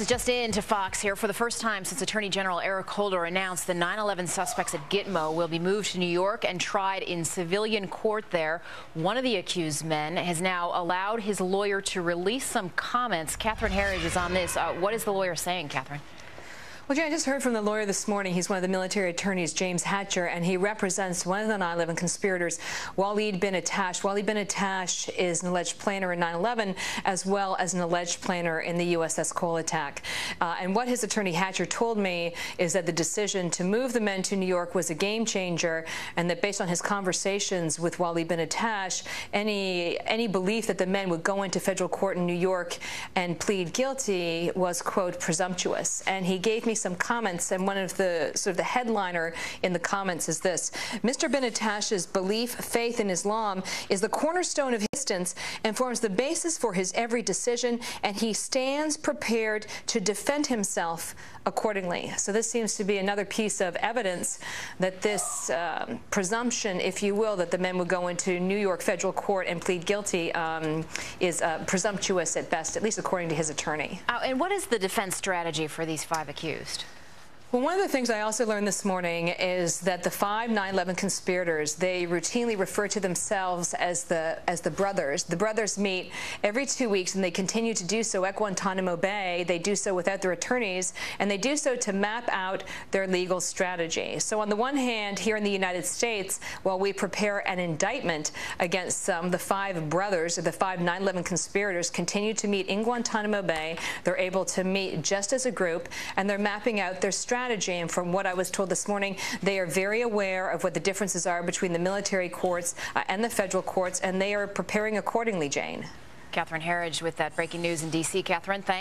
Just in to Fox here. For the first time since Attorney General Eric Holder announced the 9/11 suspects at Gitmo will be moved to New York and tried in civilian court there. One of the accused men has now allowed his lawyer to release some comments. Catherine Herridge is on this. What is the lawyer saying, Catherine? Well, Jane, I just heard from the lawyer this morning. He's one of the military attorneys, James Hatcher, and he represents one of the 9/11 conspirators, Walid bin Attash. Walid bin Attash is an alleged planner in 9/11, as well as an alleged planner in the USS Cole attack. And what his attorney Hatcher told me is that the decision to move the men to New York was a game changer, and that based on his conversations with Walid bin Attash, any belief that the men would go into federal court in New York and plead guilty was, quote, presumptuous. And he gave me some comments, and one of the the headliner in the comments is this: Mr. bin Attash's belief, faith in Islam is the cornerstone of his existence and forms the basis for his every decision, and he stands prepared to defend himself accordingly. So this seems to be another piece of evidence that this presumption, if you will, that the men would go into New York federal court and plead guilty is presumptuous at best, at least according to his attorney. And what is the defense strategy for these 5 accused? Well, one of the things I also learned this morning is that the 5 9/11 conspirators, they routinely refer to themselves as the brothers. The brothers meet every 2 weeks, and they continue to do so at Guantanamo Bay. They do so without their attorneys, and they do so to map out their legal strategy. So on the one hand, here in the United States, while we prepare an indictment against the 5 brothers, or the 5 9/11 conspirators, continue to meet in Guantanamo Bay. They're able to meet just as a group, and they're mapping out their strategy. And from what I was told this morning, they are very aware of what the differences are between the military courts and the federal courts, and they are preparing accordingly, Jane. Catherine Herridge with that breaking news in D.C. Catherine, thanks.